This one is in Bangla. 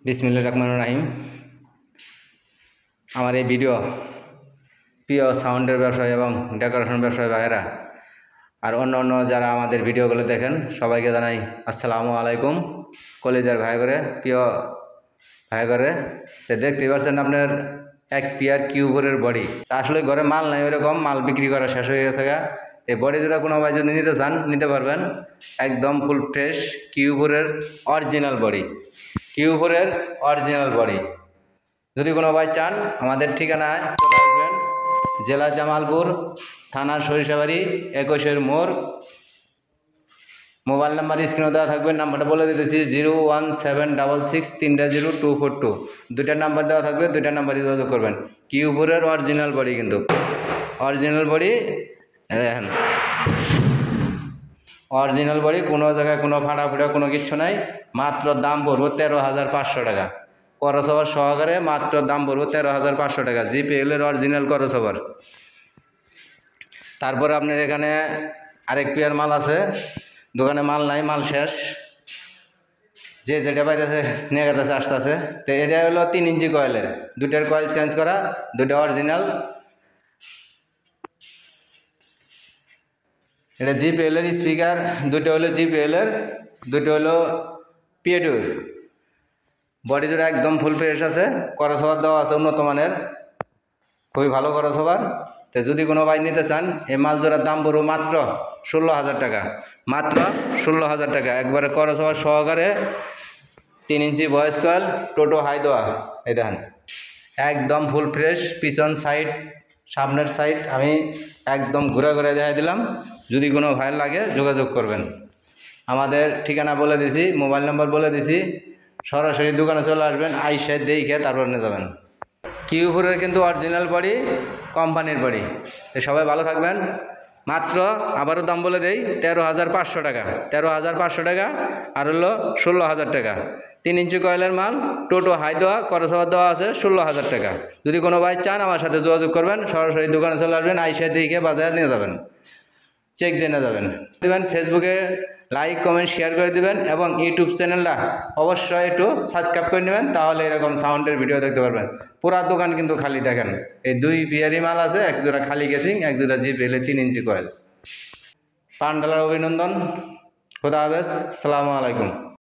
বিসমিল্লাহির রহমানির রহিম। আমার এই ভিডিও প্রিয় সাউন্ডের ব্যবসায়ী এবং ডেকোরেশন ব্যবসায়ী ভাইয়েরা আর অন্য যারা আমাদের ভিডিওগুলো দেখেন সবাইকে জানাই আসসালামু আলাইকুম। কলেজের ভাই করে প্রিয় ভাই করে দেখতেই পাচ্ছেন আপনার এক পেয়ার কিউবরের বডি। আসলে ঘরে মাল নাই, ওইরকম মাল বিক্রি করা শেষ হয়ে গেছে গা। এই বডি দুটো কোনো ভাই যদি নিতে চান নিতে পারবেন, একদম ফুল ফ্রেশ কিউবরের অরিজিনাল বডি। কিউবরের অরিজিনাল বডি যদি কোনো ভাই চান আমাদের ঠিকানায় চলে আসবেন, জেলা জামালপুর, থানা সরিষাবাড়ি, 21 মোড়। মোবাইল নাম্বার স্ক্রিনে দেওয়া থাকবে, নাম্বারটা বলে দিতেছি 01766300242। দুইটা নাম্বার দেওয়া থাকবে, দুইটা নাম্বারই যোগাযোগ করবেন। কিউবরের অরিজিনাল বডি, কিন্তু অরিজিনাল বডি দেখেন, অরিজিনাল বডি, কোনো জায়গায় কোনো ফাটা কোনো কিচ্ছু নাই। মাত্র দাম পড়বো 13,500 টাকা, করসওভার সহকারে মাত্র দাম পড়বো 13,500 টাকা। জিপিএলের অরিজিনাল করসওভার। তারপরে আপনার এখানে আরেক পেয়ার মাল আছে, দোকানে মাল নাই, মাল শেষ। যে যেটা পাইতেছে নিয়ে গেছে আসতেছে। তো এটা হলো 3 ইঞ্চি কয়েলের, দুইটার কয়েল চেঞ্জ করা, দুইটা অরিজিনাল। এটা জিপিএলের স্পিকার, দুটো হলো জিপিএলের, দুটো হলো পিএডিওর। বডি জোড়া একদম ফুল ফ্রেশ আছে, করসওভার দেওয়া আছে উন্নত মানের, খুবই ভালো করসওভার। তো যদি কোনো ভাই নিতে চান এই মাল জোড়ার দাম পড়বো মাত্র 16,000 টাকা, মাত্র 16,000 টাকা। একবারে করসওভার সহকারে 3 ইঞ্চি ভয়েস কয়েল, টোটো হাই দেওয়া। এই দেখেন একদম ফুল ফ্রেশ। পিছন সাইড, সামনের সাইড আমি একদম ঘুরে দেখাই দিলাম। যদি কোনো ভাইয়ের লাগে যোগাযোগ করবেন। আমাদের ঠিকানা বলে দিছি, মোবাইল নাম্বার বলে দিছি, সরাসরি দোকানে চলে আসবেন, আইসা দেখে তারপর নিয়ে যাবেন। কিউবরের কিন্তু অরিজিনাল বডি, কোম্পানির বডি। তো সবাই ভালো থাকবেন। মাত্র আবারও দাম বলে দেই 13,500 টাকা, 13,500 টাকা। আর হলো 16,000 টাকা। 3 ইঞ্চি কয়েলের মাল, টোটো হাই দেওয়া, করসওভার দেওয়া আছে, 16,000 টাকা। যদি কোনো ভাই চান আমার সাথে যোগাযোগ করবেন, সরাসরি দোকানে চলে আসবেন, আইসা দেখে বাজারে নিয়ে যাবেন, চেক দিয়ে নিয়ে যাবেন। দেবেন ফেসবুকে লাইক কমেন্ট শেয়ার করে দেবেন, এবং ইউটিউব চ্যানেলটা অবশ্যই একটু সাবস্ক্রাইব করে নেবেন, তাহলে এরকম সাউন্ডের ভিডিও দেখতে পারবেন। পুরা দোকান কিন্তু খালি। দেখেন এই 2 পেয়ারি মাল আছে, এক জোড়া খালি গেছিং, এক জোড়া জিপিএল 3 ইঞ্চি কয়েল। $5 অভিনন্দন। খোদা হাফেজ, আসসালামু আলাইকুম।